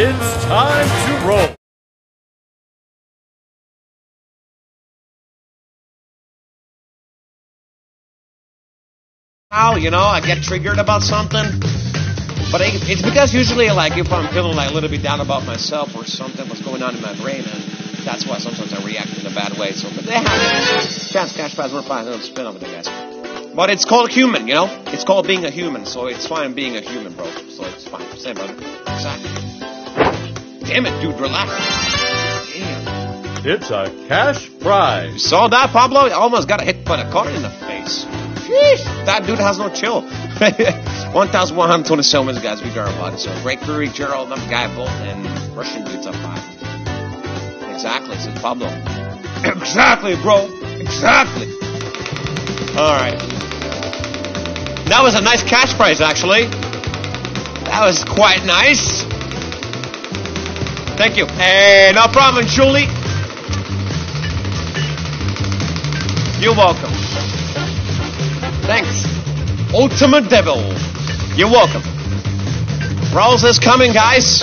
It's time to roll. How, you know, I get triggered about something. But it's because usually, like, if I'm feeling like a little bit down about myself or something, what's going on in my brain, and that's why sometimes I react in a bad way. So, but they happen. Cash prize, we're fine. Don't spin over the guys. But it's called human, you know? It's called being a human, so it's fine being a human, bro. So it's fine. Same, brother. Exactly. Damn it, dude, relax. Damn. It's a cash prize. You saw that, Pablo? I almost got hit by a car in the face. Sheesh, that dude has no chill. 1,127 minutes, guys. We got about it. So, Great Curry, Gerald, I'm Guy Bolt, and Russian dudes up 5. Exactly, said Pablo. Exactly, bro. Exactly. All right. That was a nice cash prize, actually. That was quite nice. Thank you. Hey, no problem, Julie. You're welcome. Thanks. Ultimate Devil. You're welcome. Rolls is coming, guys.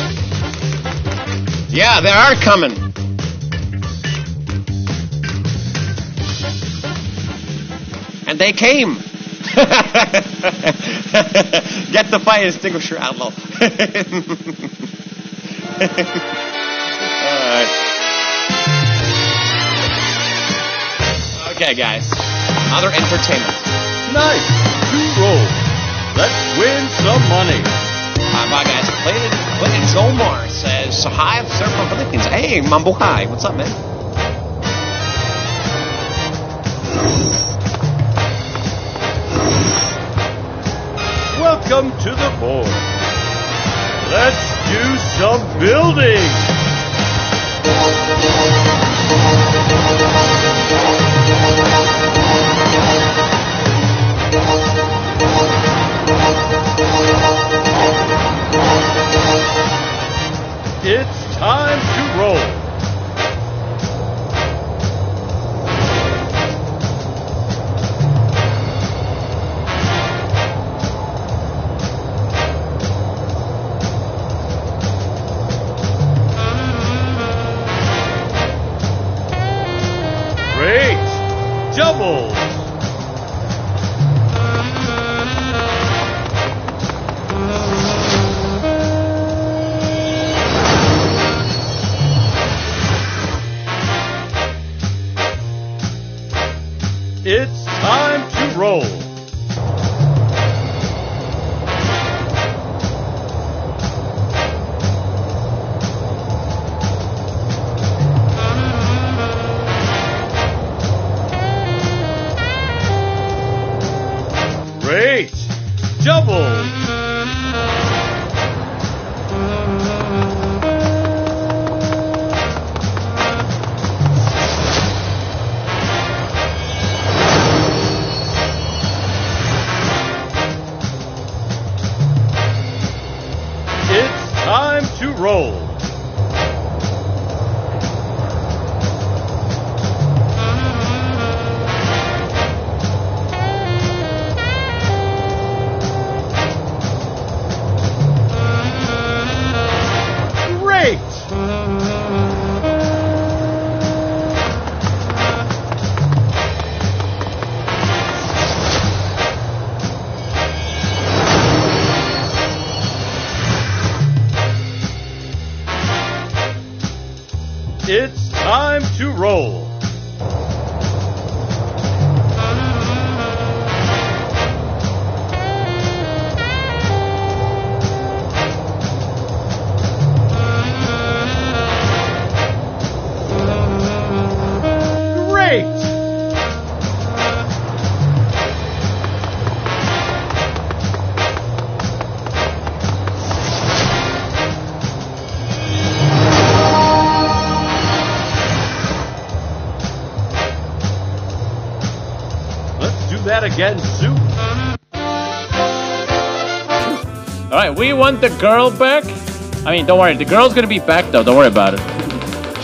Yeah, they are coming. And they came. Get the fire extinguisher, outlaw. Alright. Okay, guys. Other entertainment. Nice. 2 rolls. Let's win some money. Bye, guys. Clayton Zomar says, hi, I'm Sir from Philippines. Hey, Mambo, hi. What's up, man? Welcome to the board. Let's do some building. It's time to roll. Great! Doubles! It's time to roll. Great! Double! It's time to roll. Great! It's time to roll. Great! Let's do that again soon. Alright, we want the girl back. I mean, don't worry. The girl's gonna be back, though. Don't worry about it.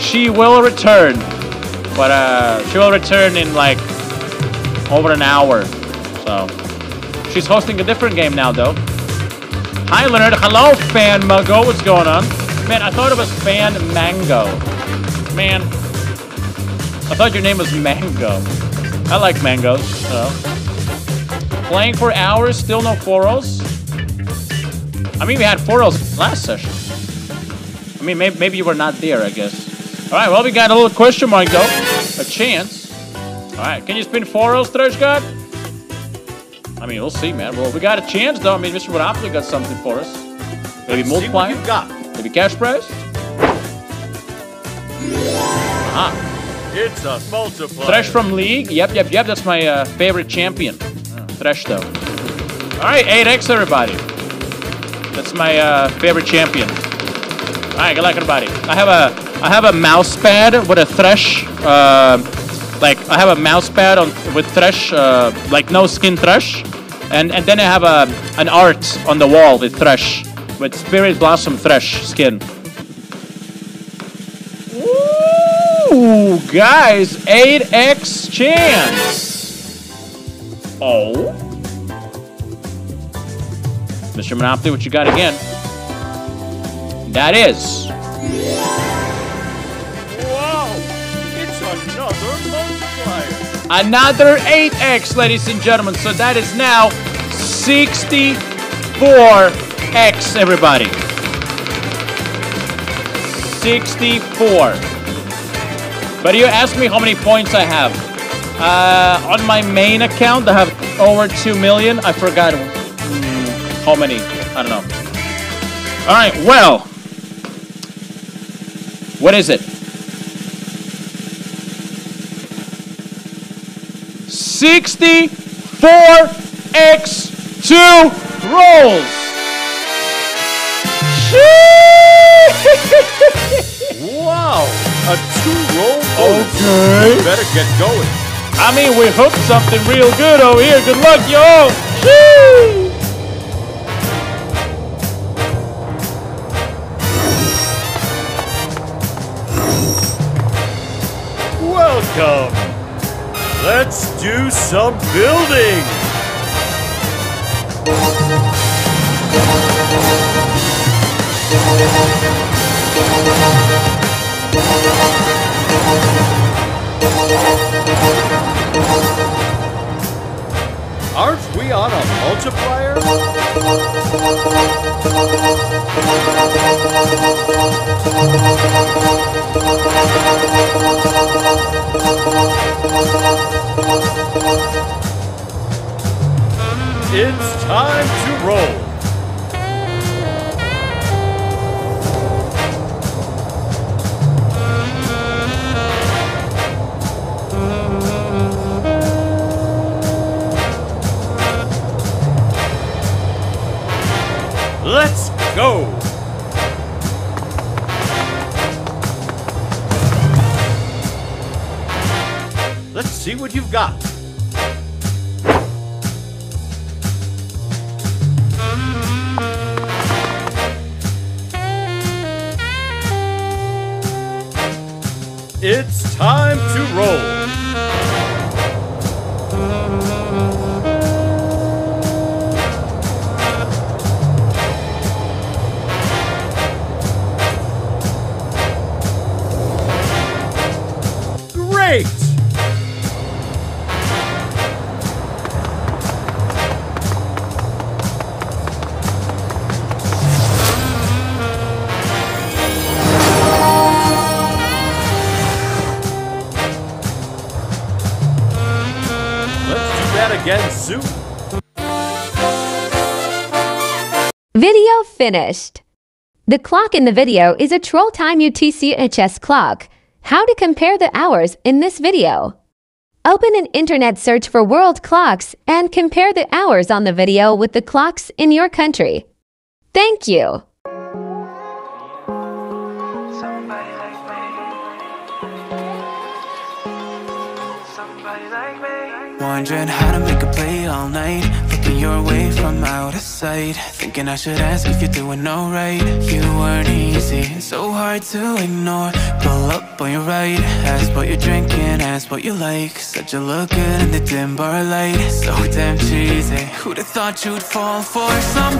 She will return. But she will return in, like, over an hour. So, she's hosting a different game now, though. Hi, Leonard. Hello, Fan Muggo. What's going on? Man, I thought it was Fan Mango. Man, I thought your name was Mango. I like mangoes, so. Playing for hours, still no 4-0s. I mean, we had 4-0s last session. I mean, maybe you were not there, I guess. All right, well, we got a little question mark, though. A chance. All right, can you spin 4-0s, Thresh God? I mean, we'll see, man. Well, we got a chance, though. I mean, Mr. Monopoly got something for us. Maybe multiplier? You got. Maybe cash prize? Ah. It's a multiplier. Thresh from League. Yep. That's my favorite champion. Thresh, though. All right, 8x, everybody. That's my favorite champion. All right, good luck, everybody. I have a mouse pad with a Thresh. Like I have a mouse pad with Thresh, like no skin Thresh, and then I have an art on the wall with Thresh, with Spirit Blossom Thresh skin. Ooh, guys, 8x chance. Oh, Mr. Monopoly, what you got again? That is. Another 8x, ladies and gentlemen. So that is now 64x, everybody. 64. But you asked me how many points I have. On my main account, I have over 2 million. I forgot how many. I don't know. All right, well. What is it? 64x2 rolls. Wow, a 2-roll. Okay. You better get going. I mean, we hooked something real good over here. Good luck, y'all. Shoo! Welcome. Let's do some building. Aren't we on a multiplier? It's time to roll. Let's go! Let's see what you've got. It's time to roll. Great! Again soon. Video finished. The clock in the video is a Troll Time UTCHS clock. How to compare the hours in this video. Open an internet search for world clocks and compare the hours on the video with the clocks in your country. Thank you. Wondering how to make a play all night, looking your way from out of sight, thinking I should ask if you're doing alright. You weren't easy, so hard to ignore. Pull up on your right, ask what you're drinking, ask what you like. Said you look good in the dim bar light, so damn cheesy. Who'd have thought you'd fall for some